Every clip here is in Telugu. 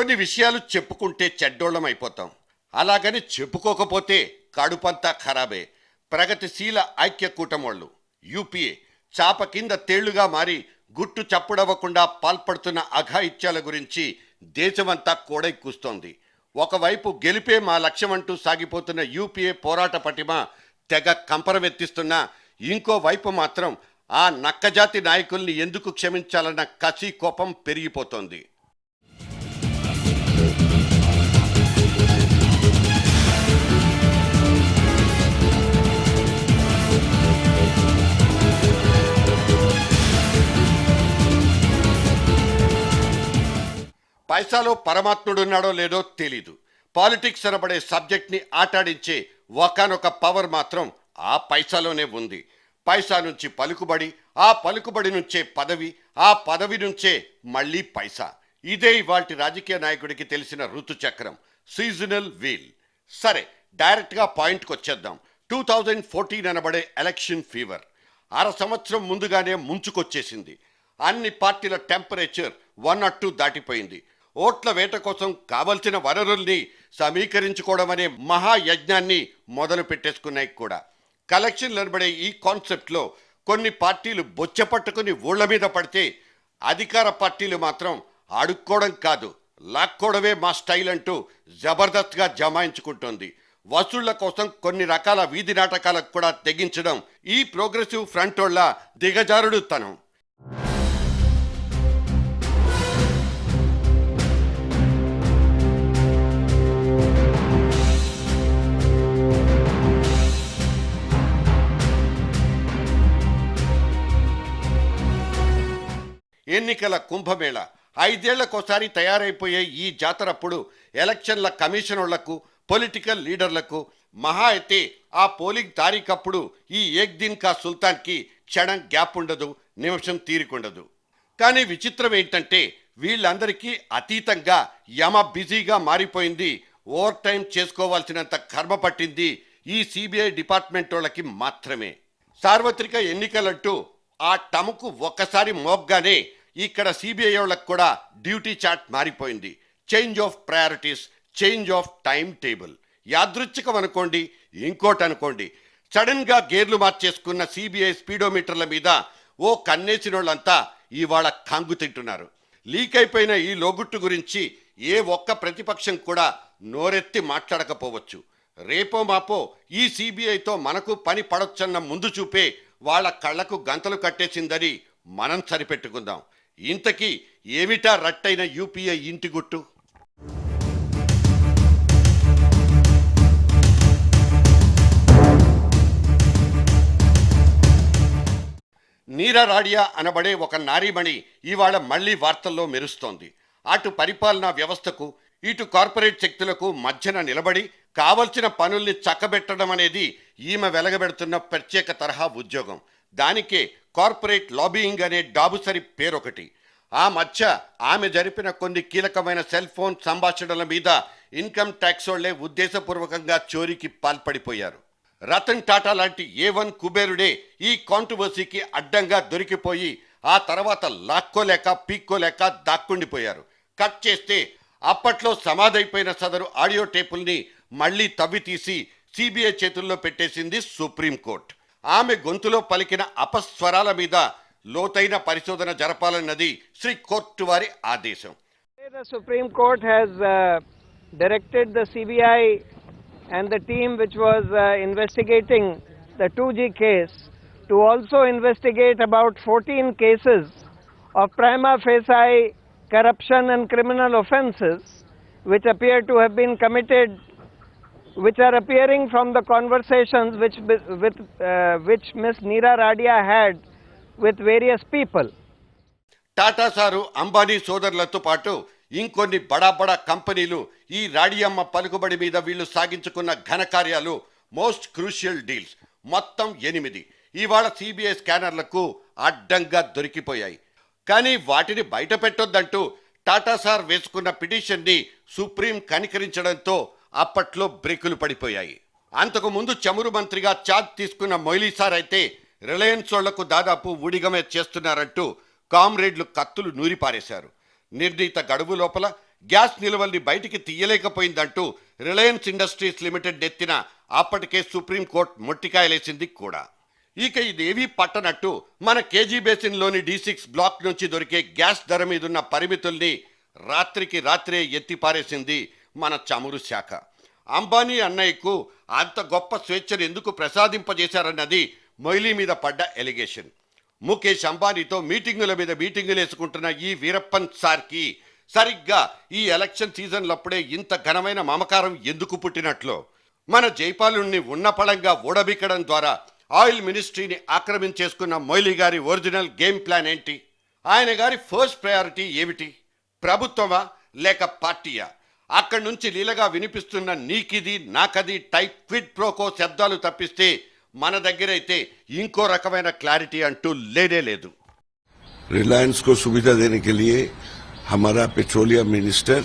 కొన్ని విషయాలు చెప్పుకుంటే చెడ్డోళ్ళం అయిపోతాం. అలాగని చెప్పుకోకపోతే కడుపంతా ఖరాబే. ప్రగతిశీల ఐక్య కూటమోళ్ళు యూపీఏ చాప కింద తేళ్లుగా మారి గుట్టు చప్పుడవ్వకుండా పాల్పడుతున్న అఘాయిత్యాల గురించి దేశమంతా కోడై కూస్తోంది. ఒకవైపు గెలిపే మా లక్ష్యమంటూ సాగిపోతున్న యూపీఏ పోరాట పటిమ తెగ కంపరమెత్తిస్తున్నా, ఇంకోవైపు మాత్రం ఆ నక్కజాతి నాయకుల్ని ఎందుకు క్షమించాలన్న కసి కోపం పెరిగిపోతోంది. పైసాలో పరమాత్ముడున్నాడో లేదో తెలీదు. పాలిటిక్స్ అనబడే సబ్జెక్ట్ని ఆటాడించే ఒకానొక పవర్ మాత్రం ఆ పైసాలోనే ఉంది. పైసా నుంచి పలుకుబడి, ఆ పలుకుబడి నుంచే పదవి, ఆ పదవి నుంచే మళ్ళీ పైసా. ఇదే ఇవాల్టి రాజకీయ నాయకుడికి తెలిసిన ఋతుచక్రం, సీజనల్ వీల్. సరే, డైరెక్ట్గా పాయింట్కి వచ్చేద్దాం. 2014 అనబడే ఎలక్షన్ ఫీవర్ అర సంవత్సరం ముందుగానే ముంచుకొచ్చేసింది. అన్ని పార్టీల టెంపరేచర్ 102 దాటిపోయింది. ఓట్ల వేట కోసం కావలసిన వనరుల్ని సమీకరించుకోవడం అనే మహాయజ్ఞాన్ని మొదలు పెట్టేసుకున్నాయి కూడా. కలెక్షన్లు అనబడే ఈ కాన్సెప్ట్లో కొన్ని పార్టీలు బొచ్చపట్టుకుని ఊళ్ల మీద పడితే, అధికార పార్టీలు మాత్రం అడుక్కోవడం కాదు లాక్కోవడమే మా స్టైల్ అంటూ జబర్దస్త్గా జమాయించుకుంటోంది. వసూళ్ల కోసం కొన్ని రకాల వీధి నాటకాలకు కూడా తెగించడం ఈ ప్రోగ్రెసివ్ ఫ్రంటోళ్ల దిగజారుడు తనం. ఎన్నికల కుంభమేళ 5 ఏళ్లకోసారి తయారైపోయే ఈ జాతరప్పుడు ఎలక్షన్ల కమిషనర్లకు, పొలిటికల్ లీడర్లకు మహా అయితే ఆ పోలింగ్ తారీఖప్పుడు ఈ ఏక్ దిన్ కా సుల్తాన్కి క్షణం గ్యాప్ ఉండదు, నిమిషం తీరికుండదు. కానీ విచిత్రం ఏంటంటే వీళ్ళందరికీ అతీతంగా యమ బిజీగా మారిపోయింది. ఓవర్ టైం చేసుకోవాల్సినంత కర్మ పట్టింది ఈ సిబిఐ డిపార్ట్మెంట్ వాళ్ళకి మాత్రమే. సార్వత్రిక ఎన్నికలంటూ ఆ టముకు ఒక్కసారి మోగ్గానే ఇక్కడ సిబిఐ వాళ్ళకు కూడా డ్యూటీ చార్ట్ మారిపోయింది. Change of priorities, change of time table. యాదృచ్ఛికం అనుకోండి, ఇంకోటి అనుకోండి, సడన్ గా గేర్లు మార్చేసుకున్న సిబిఐ స్పీడోమీటర్ల మీద ఓ కన్నేసిన వాళ్ళంతా ఇవాళ కంగు తింటున్నారు. లీక్ అయిపోయిన ఈ లోగుట్టు గురించి ఏ ఒక్క ప్రతిపక్షం కూడా నోరెత్తి మాట్లాడకపోవచ్చు. రేపో మాపో ఈ సిబిఐతో మనకు పని పడొచ్చన్న ముందు చూపే వాళ్ళ కళ్లకు గంతలు కట్టేసిందని మనం సరిపెట్టుకుందాం. ఇంతకీ ఏమిటా రట్టైన యూపీఐ ఇంటి గుట్టు? నీరా రాడియా అనబడే ఒక నారీమణి ఇవాళ మళ్లీ వార్తల్లో మెరుస్తోంది. అటు పరిపాలనా వ్యవస్థకు, ఇటు కార్పొరేట్ శక్తులకు మధ్యన నిలబడి కావలసిన పనుల్ని చక్కబెట్టడం అనేది ఈమె వెలగబెడుతున్న ప్రత్యేక తరహా ఉద్యోగం. దానికే కార్పొరేట్ లాబియింగ్ అనే డాబుసరి పేరొకటి. ఆ మధ్య ఆమె జరిపిన కొన్ని కీలకమైన సెల్ ఫోన్ సంభాషణల మీద ఇన్కమ్ ట్యాక్స్ వాళ్లే ఉద్దేశపూర్వకంగా చోరీకి పాల్పడిపోయారు. రతన్ టాటా లాంటి A1 కుబేరుడే ఈ కాంట్రవర్సీకి అడ్డంగా దొరికిపోయి ఆ తర్వాత లాక్కోలేక పీక్కోలేక దాక్కుండిపోయారు. కట్ చేస్తే అప్పట్లో సమాధైపోయిన సదరు ఆడియో టేపుల్ని మళ్లీ తవ్వి తీసి సిబిఐ చేతుల్లో పెట్టేసింది సుప్రీంకోర్టు. ఆమె గొంతులో పలికిన అపస్వరాల మీద లోతైన పరిశోధన జరపాలన్నది శ్రీ కోర్టు వారి ఆదేశం. The Supreme Court has directed the CBI and the team which was investigating the 2G case to also investigate about 14 cases of prima facie corruption and criminal offences which appear to have been committed, which are appearing from the conversations which Ms. Neera Radia had with various people. Tata sir, Ambani సోదరులతో పాటు ఇంకొన్ని బడా కంపెనీలు ఈ రాడియమ్మ పలుకుబడి మీద వీళ్ళు సాగించుకున్న ఘనకార్యాలు, మోస్ట్ క్రూషియల్ డీల్స్ మొత్తం 8 ఇవాళ సిబిఐ స్కానర్లకు అడ్డంగా దొరికిపోయాయి. కానీ వాటిని బయట పెట్టొద్దంటూ టాటా సార్ వేసుకున్న పిటిషన్ని సుప్రీం కనికరించడంతో అప్పట్లో బ్రేకులు పడిపోయాయి. అంతకు ముందు చమురు మంత్రిగా ఛార్జ్ తీసుకున్న మొయిలీ సార్ అయితే రిలయన్స్ వాళ్లకు దాదాపు ఊడిగమే చేస్తున్నారంటూ కామ్రేడ్లు కత్తులు నూరిపారేశారు. నిర్ణీత గడువు లోపల గ్యాస్ నిల్వల్ని బయటికి తీయలేకపోయిందంటూ రిలయన్స్ ఇండస్ట్రీస్ లిమిటెడ్ ఎత్తిన అప్పటికే సుప్రీంకోర్టు మొట్టికాయలేసింది కూడా. ఇక ఇదేవీ పట్టనట్టు మన కేజీ బేసిన్లోని D6 బ్లాక్ నుంచి దొరికే గ్యాస్ ధర మీదున్న పరిమితుల్ని రాత్రికి రాత్రే ఎత్తిపారేసింది మన చమురు శాఖ. అంబానీ అన్నయ్యకు అంత గొప్ప స్వేచ్ఛను ఎందుకు ప్రసాదింపజేశారన్నది మొయిలీ మీద పడ్డ ఎలిగేషన్. ముఖేష్ అంబానీతో మీటింగుల మీద మీటింగులు వేసుకుంటున్న ఈ వీరప్పన్ సార్కి సరిగ్గా ఈ ఎలక్షన్ సీజన్లప్పుడే ఇంత ఘనమైన మమకారం ఎందుకు పుట్టినట్లు. మన జైపాలుణ్ణి ఉన్నపళంగా ఊడబిక్కడం ద్వారా ఆయిల్ మినిస్ట్రీని ఆక్రమించేసుకున్న మొయిలీ గారి ఒరిజినల్ గేమ్ ప్లాన్ ఏంటి? ఆయన గారి ఫస్ట్ ప్రయారిటీ ఏమిటి? ప్రభుత్వమా లేక పార్టీయా? అక్కడి నుంచి లీలగా వినిపిస్తున్న నీకిది నాకది టైప్ క్విడ్ ప్రోకో శబ్దాలు తప్పిస్తే మన దగ్గరైతే ఇంకో రకమైన క్లారిటీ అంటూ లేనే లేదు. रिलायंस को सुविधा देने के लिए हमारा पेट्रोलियम मिनिस्टर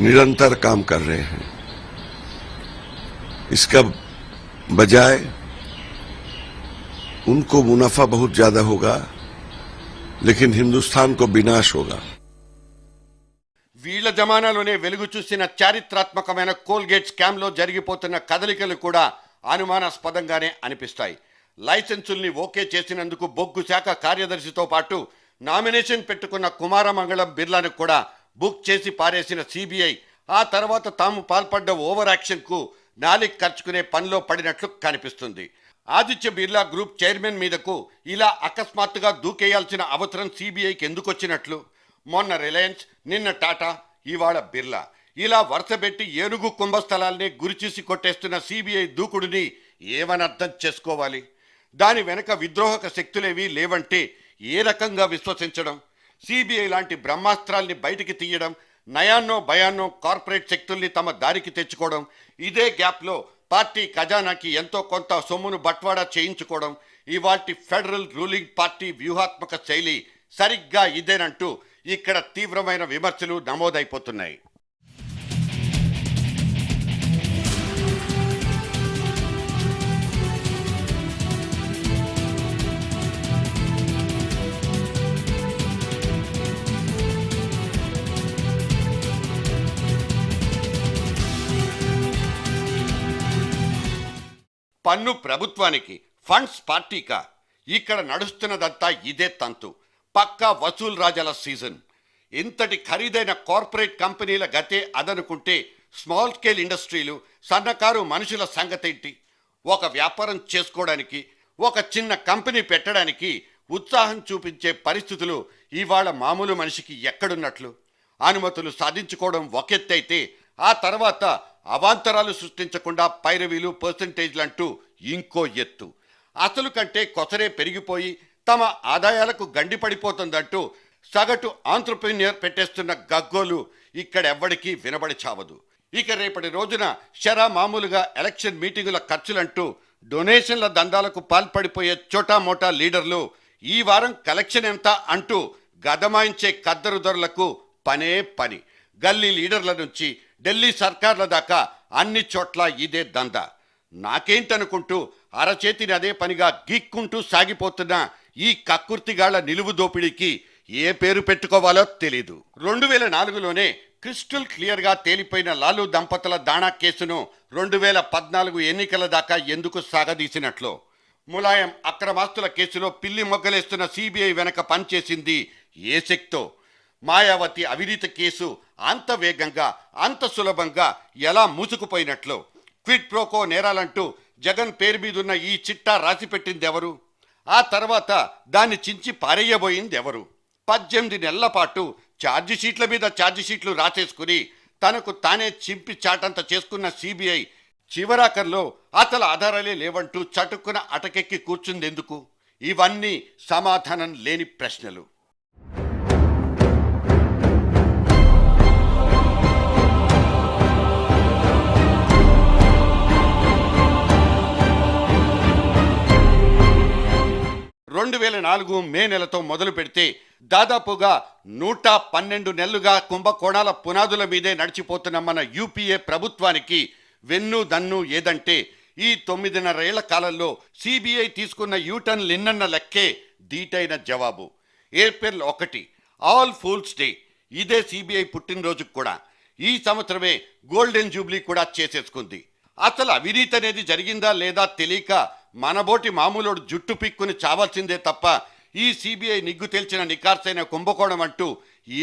निरंतर काम कर रहे हैं. इसका बजाय उनको मुनाफा बहुत ज्यादा होगा, लेकिन हिंदुस्तान को विनाश होगा. వీళ్ల జమానాలోనే వెలుగు చూసిన చారిత్రాత్మకమైన కోల్గేట్ స్కామ్లో జరిగిపోతున్న కదలికలు కూడా అనుమానాస్పదంగానే అనిపిస్తాయి. లైసెన్సుల్ని ఓకే చేసినందుకు బొగ్గు శాఖ కార్యదర్శితో పాటు నామినేషన్ పెట్టుకున్న కుమారమంగళం బిర్లాను కూడా బుక్ చేసి పారేసిన సిబిఐ ఆ తర్వాత తాము పాల్పడ్డ ఓవర్ యాక్షన్కు నాలిక్ ఖర్చుకునే పనిలో పడినట్లు కనిపిస్తుంది. ఆదిత్య బిర్లా గ్రూప్ చైర్మన్ మీదకు ఇలా అకస్మాత్తుగా దూకేయాల్సిన అవసరం సిబిఐకి ఎందుకు వచ్చినట్లు? మొన్న రిలయన్స్, నిన్న టాటా, ఇవాళ బిర్లా, ఇలా వరుసపెట్టి ఏనుగు కుంభస్థలాల్ని గురిచూసి కొట్టేస్తున్న సిబిఐ దూకుడుని ఏమని అర్థం చేసుకోవాలి? దాని వెనక విద్రోహక శక్తులేవి లేవంటే ఏ రకంగా విశ్వసించడం? సిబిఐ లాంటి బ్రహ్మాస్త్రాల్ని బయటికి తీయడం, నయాన్నో భయాన్నో కార్పొరేట్ శక్తుల్ని తమ దారికి తెచ్చుకోవడం, ఇదే గ్యాప్లో పార్టీ ఖజానాకి ఎంతో కొంత సొమ్మును బట్వాడా చేయించుకోవడం, ఇవాల్టి ఫెడరల్ రూలింగ్ పార్టీ వ్యూహాత్మక శైలి సరిగ్గా ఇదేనంటూ ఇక్కడ తీవ్రమైన విమర్శలు నమోదైపోతున్నాయి. పన్ను ప్రభుత్వానికి, ఫండ్స్ పార్టీకా? ఇక్కడ నడుస్తున్నదంతా ఇదే తంతు. పక్కా వసూల్ రాజాల సీజన్. ఇంతటి ఖరీదైన కార్పొరేట్ కంపెనీల గతే అదనుకుంటే స్మాల్ స్కేల్ ఇండస్ట్రీలు, సన్నకారు మనుషుల సంగతేంటి? ఒక వ్యాపారం చేసుకోవడానికి, ఒక చిన్న కంపెనీ పెట్టడానికి ఉత్సాహం చూపించే పరిస్థితులు ఇవాళ మామూలు మనిషికి ఎక్కడున్నట్లు? అనుమతులు సాధించుకోవడం ఒకెత్తైతే ఆ తర్వాత అవాంతరాలు సృష్టించకుండా పైరవీలు, పర్సంటేజ్లంటూ ఇంకో ఎత్తు. అసలు కంటే కొసరే పెరిగిపోయి తమ ఆదాయాలకు గండిపడిపోతుందంటూ సగటు ఆంట్రప్రెన్యూర్ పెట్టేస్తున్న గగ్గోలు ఇక్కడెవ్వడికీ వినబడి చావదు. ఇక రేపటి రోజున మామూలుగా ఎలక్షన్ మీటింగుల ఖర్చులంటూ డొనేషన్ల దందాలకు పాల్పడిపోయే చోటా మోటా లీడర్లు ఈ వారం కలెక్షన్ ఎంత అంటూ గదమాయించే కద్దరు దొరలకు పనే పని. గల్లీ లీడర్ల నుంచి ఢిల్లీ సర్కార్ల దాకా అన్ని చోట్ల ఇదే దందా. నాకేంటనుకుంటూ అరచేతిని అదే పనిగా గీక్కుంటూ సాగిపోతున్న ఈ కక్కుర్తిగాళ్ల నిలువు దోపిడీకి ఏ పేరు పెట్టుకోవాలో తెలీదు. 2004లోనే క్రిస్టల్ క్లియర్గా తేలిపోయిన లాలూ దంపతుల దాణా కేసును 2014 ఎన్నికల దాకా ఎందుకు సాగదీసినట్లు? ములాయం అక్రమాస్తుల కేసులో పిల్లి మొగ్గలేస్తున్న సిబిఐ వెనక పనిచేసింది ఏ శక్తో? మాయావతి అవినీతి కేసు అంత వేగంగా, అంత సులభంగా ఎలా మూసుకుపోయినట్లు? క్విడ్ ప్రోకో నేరాలంటూ జగన్ పేరు మీదున్న ఈ చిట్టా రాసిపెట్టిందెవరు? ఆ తర్వాత దాన్ని చించి పారేయబోయిందెవరు? 18 నెలల పాటు ఛార్జిషీట్ల మీద ఛార్జిషీట్లు రాసేసుకుని తనకు తానే చింపి చాటంత చేసుకున్న సిబిఐ చివరాకర్లో అసలు ఆధారాలే లేవంటూ చటుక్కున అటకెక్కి కూర్చుందెందుకు? ఇవన్నీ సమాధానం లేని ప్రశ్నలు. మే నెలతో మొదలు పెడితే దాదాపుగా 112 నెలలుగా కుంభకోణాల పునాదుల మీదే నడిచిపోతున్న మన యూపీఏ ప్రభుత్వానికి వెన్ను దన్ను ఏదంటే ఈ 9.5 ఏళ్ల కాలంలో సిబిఐ తీసుకున్న యూటర్న్ లిన్నన్న లెక్కే దీటైన జవాబు. April 1 all fools day. ఇదే సిబిఐ పుట్టినరోజుకు కూడా. ఈ సంవత్సరమే గోల్డెన్ జూబ్లీ కూడా చేసేసుకుంది. అసలు అవినీతి అనేది జరిగిందా లేదా తెలియక మనబోటి మామూలుడు జుట్టు పిక్కుని చావాల్సిందే తప్ప ఈ సిబిఐ నిగ్గు తేల్చిన నికార్సైన కుంభకోణం అంటూ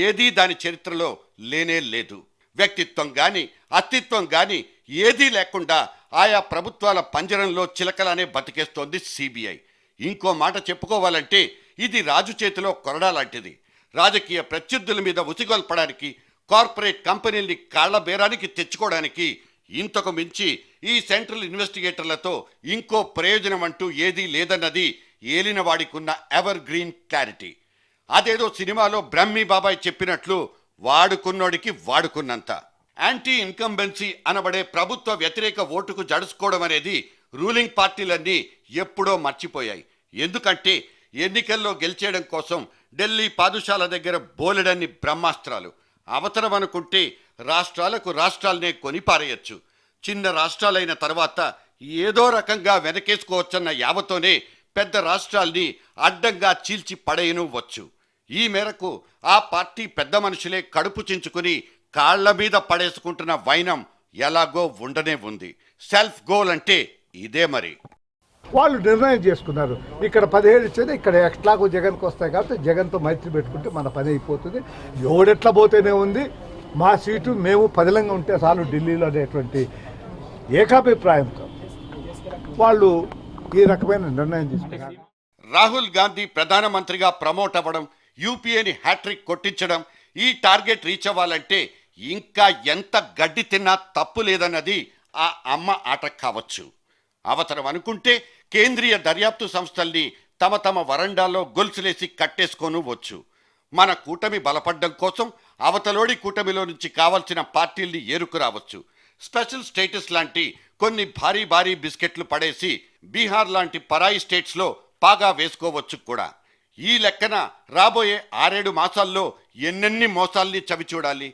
ఏదీ దాని చరిత్రలో లేనే లేదు. వ్యక్తిత్వం గాని అస్తిత్వం గాని ఏదీ లేకుండా ఆయా ప్రభుత్వాల పంజరంలో చిలకలానే బతికేస్తోంది సిబిఐ. ఇంకో మాట చెప్పుకోవాలంటే ఇది రాజు చేతిలో కొరడా లాంటిది. రాజకీయ ప్రత్యర్థుల మీద ఉసిగొల్పడానికి, కార్పొరేట్ కంపెనీల్ని కాళ్ల బేరానికి తెచ్చుకోవడానికి ఇంతకు మించి ఈ సెంట్రల్ ఇన్వెస్టిగేటర్లతో ఇంకో ప్రయోజనం అంటూ ఏదీ లేదన్నది ఏలినవాడికున్న ఎవర్ గ్రీన్ క్లారిటీ. అదేదో సినిమాలో బ్రహ్మీ బాబాయ్ చెప్పినట్లు వాడుకున్నోడికి వాడుకున్నంత. యాంటీ ఇన్కంబెన్సీ అనబడే ప్రభుత్వ వ్యతిరేక ఓటుకు జడుసుకోవడం అనేది రూలింగ్ పార్టీలన్నీ ఎప్పుడో మర్చిపోయాయి. ఎందుకంటే ఎన్నికల్లో గెలిచేయడం కోసం ఢిల్లీ పాదుషాల దగ్గర బోలెడన్ని బ్రహ్మాస్త్రాలు. అవసరం అనుకుంటే రాష్ట్రాలకు రాష్ట్రాలనే కొనిపారేయచ్చు. చిన్న రాష్ట్రాలైన తర్వాత ఏదో రకంగా వెనకేసుకోవచ్చన్న యావతోనే పెద్ద రాష్ట్రాల్ని అడ్డంగా చీల్చి పడేయను వచ్చు. ఈ మేరకు ఆ పార్టీ పెద్ద మనుషులే కడుపు చించుకుని కాళ్ల మీద పడేసుకుంటున్న వైనం ఎలాగో ఉండనే ఉంది. సెల్ఫ్ గోల్ అంటే ఇదే మరి. వాళ్ళు నిర్ణయం చేసుకున్నారు, ఇక్కడ 17 ఇచ్చేది ఇక్కడ ఎట్లాగో జగన్కి వస్తాయి కాబట్టి జగన్తో మైత్రి పెట్టుకుంటే మన పని అయిపోతుంది. ఎవడెట్లా పోతేనే ఉంది, మా సీటు మేము పదిలంగా ఉంటే చాలు ఢిల్లీలో అనేటువంటి ఏకాభిప్రాయంతో వాళ్ళు ఈ రకమైన నిర్ణయం తీసుకున్నారు. రాహుల్ గాంధీ ప్రధానమంత్రిగా ప్రమోట్ అవ్వడం, యూపీఏని హ్యాట్రిక్ కొట్టించడం, ఈ టార్గెట్ రీచ్ అవ్వాలంటే ఇంకా ఎంత గడ్డి తిన్నా తప్పు లేదన్నది ఆ అమ్మ ఆట కావచ్చు. అవసరం అనుకుంటే కేంద్రీయ దర్యాప్తు సంస్థల్ని తమ తమ వరండాల్లో గొలుసులేసి కట్టేసుకోను వచ్చు. మన కూటమి బలపడ్డం కోసం అవతలోడి కూటమిలో నుంచి కావలసిన పార్టీల్ని ఏరుకురావచ్చు. స్పెషల్ స్టేటస్ లాంటి కొన్ని భారీ భారీ బిస్కెట్లు పడేసి బీహార్ లాంటి పరాయి స్టేట్స్లో పాగా వేసుకోవచ్చు కూడా. ఈ లెక్కన రాబోయే 6-7 మాసాల్లో ఎన్నెన్ని మోసాల్ని చవి చూడాలి,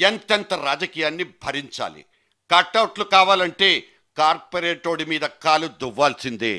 ఎంతెంత రాజకీయాన్ని భరించాలి. కట్అవుట్లు కావాలంటే కార్పొరేటోడి మీద కాలు దువ్వాల్సిందే.